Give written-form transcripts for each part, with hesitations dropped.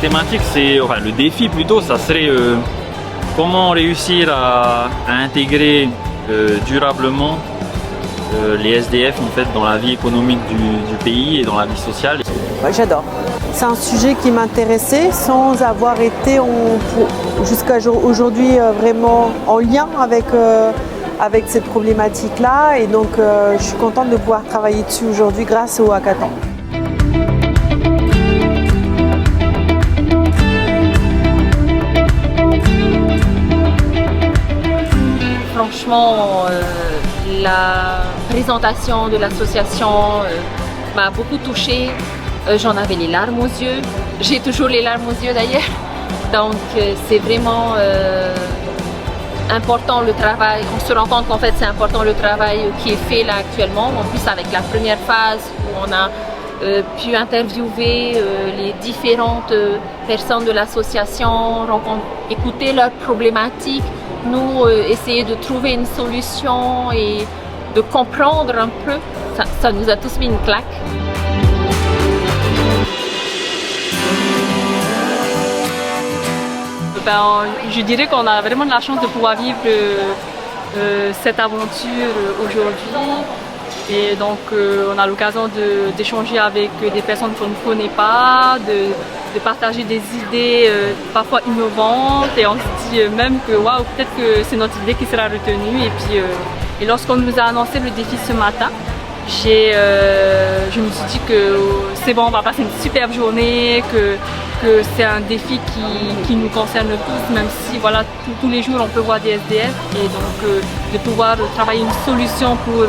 thématique, enfin le défi plutôt, ça serait comment réussir à intégrer durablement les SDF en fait dans la vie économique du pays et dans la vie sociale. Ouais, j'adore. C'est un sujet qui m'intéressait sans avoir été jusqu'à aujourd'hui vraiment en lien avec cette problématique-là, et donc je suis contente de pouvoir travailler dessus aujourd'hui grâce au hackathon. Franchement, la présentation de l'association m'a beaucoup touchée. J'en avais les larmes aux yeux. J'ai toujours les larmes aux yeux d'ailleurs. Donc c'est vraiment important le travail. On se rend compte qu'en fait c'est important le travail qui est fait là actuellement. En plus avec la première phase où on a pu interviewer les différentes personnes de l'association, écouter leurs problématiques, nous essayer de trouver une solution et de comprendre un peu. Ça nous a tous mis une claque. Je dirais qu'on a vraiment de la chance de pouvoir vivre cette aventure aujourd'hui. Et donc on a l'occasion d'échanger avec des personnes qu'on ne connaît pas, de partager des idées parfois innovantes, et on se dit même que waouh, peut-être que c'est notre idée qui sera retenue. Et puis et lorsqu'on nous a annoncé le défi ce matin, je me suis dit que c'est bon, on va passer une superbe journée, que c'est un défi qui nous concerne tous, même si voilà, tous les jours on peut voir des SDF, et donc de pouvoir travailler une solution pour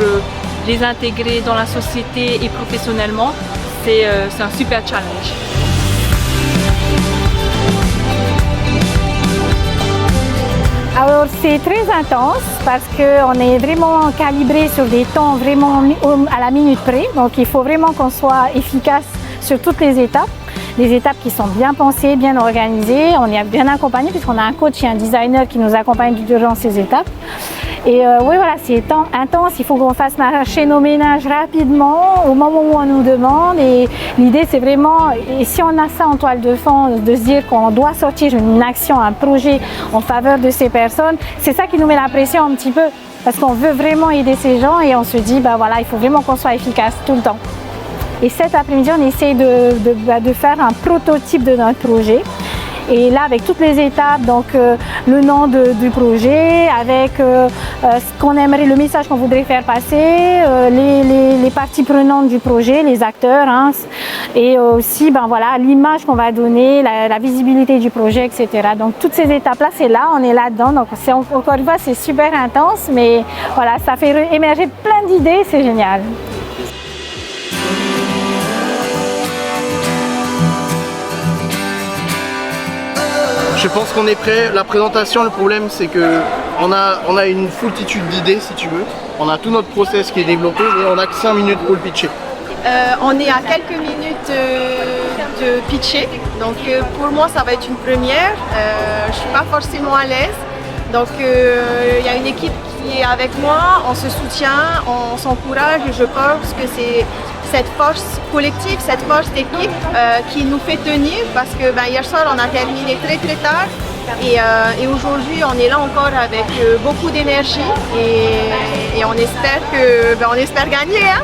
les intégrer dans la société et professionnellement, c'est un super challenge. Alors c'est très intense parce qu'on est vraiment calibré sur des temps vraiment à la minute près, donc il faut vraiment qu'on soit efficace sur toutes les étapes. Des étapes qui sont bien pensées, bien organisées, on est bien accompagné puisqu'on a un coach et un designer qui nous accompagnent durant ces étapes. Et oui, voilà, c'est intense, il faut qu'on fasse marcher nos ménages rapidement au moment où on nous demande, et l'idée c'est vraiment, et si on a ça en toile de fond, de se dire qu'on doit sortir une action, un projet en faveur de ces personnes, c'est ça qui nous met la pression un petit peu, parce qu'on veut vraiment aider ces gens et on se dit, bah voilà, il faut vraiment qu'on soit efficace tout le temps. Et cet après-midi, on essaie de faire un prototype de notre projet. Et là, avec toutes les étapes, donc le nom du projet, avec ce qu'on aimerait, le message qu'on voudrait faire passer, les parties prenantes du projet, les acteurs, hein, et aussi ben, voilà, l'image qu'on va donner, la visibilité du projet, etc. Donc toutes ces étapes-là, c'est là, on est là-dedans. Donc encore une fois, c'est super intense, mais voilà, ça fait émerger plein d'idées, c'est génial. Je pense qu'on est prêt. La présentation, le problème c'est que on a une foultitude d'idées si tu veux. On a tout notre process qui est développé et on a que 5 minutes pour le pitcher. On est à quelques minutes de pitcher, donc pour moi ça va être une première. Je ne suis pas forcément à l'aise, donc il y a une équipe qui est avec moi, on se soutient, on s'encourage, et je pense que c'est cette force collective, cette force d'équipe qui nous fait tenir, parce que hier soir on a terminé très tard et aujourd'hui on est là encore avec beaucoup d'énergie et on espère gagner. Hein.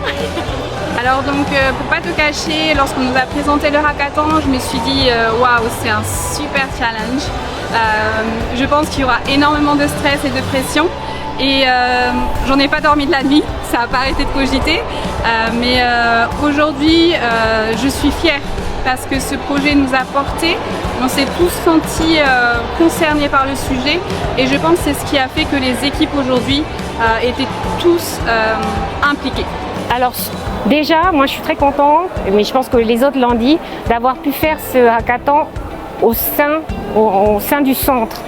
Alors donc pour pas te cacher, lorsqu'on nous a présenté le hackathon, je me suis dit waouh, c'est un super challenge. Je pense qu'il y aura énormément de stress et de pression. Et j'en ai pas dormi de la nuit, ça n'a pas arrêté de cogiter, mais aujourd'hui je suis fière parce que ce projet nous a porté, on s'est tous sentis concernés par le sujet, et je pense que c'est ce qui a fait que les équipes aujourd'hui étaient tous impliquées. Alors déjà, moi je suis très contente, mais je pense que les autres l'ont dit, d'avoir pu faire ce hackathon au sein du centre.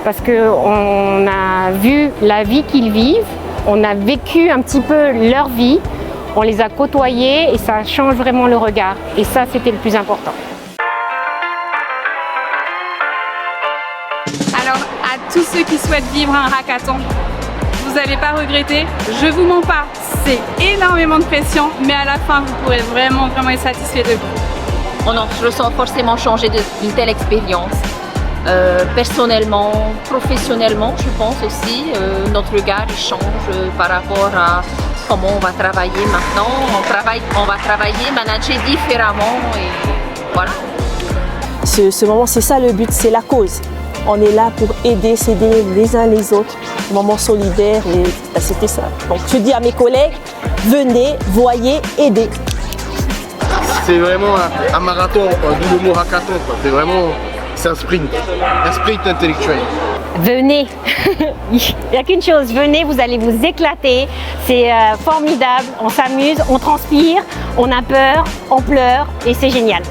Parce qu'on a vu la vie qu'ils vivent, on a vécu un petit peu leur vie, on les a côtoyés et ça change vraiment le regard. Et ça, c'était le plus important. Alors, à tous ceux qui souhaitent vivre un hackathon, vous n'allez pas regretter, je vous mens pas, c'est énormément de pression, mais à la fin, vous pourrez vraiment être satisfait de vous. on en ressent forcément changer d'une telle expérience. Personnellement, professionnellement, je pense aussi, notre regard change par rapport à comment on va travailler maintenant. On va travailler, manager différemment et voilà. Ce moment, c'est ça le but, c'est la cause. On est là pour aider, s'aider les uns les autres, un moment solidaire et c'était ça. Donc je dis à mes collègues, venez, voyez, aidez. C'est vraiment un marathon, d'où le mot hackathon. C'est un sprint intellectuel. Venez, il n'y a qu'une chose, venez, vous allez vous éclater, c'est formidable, on s'amuse, on transpire, on a peur, on pleure et c'est génial.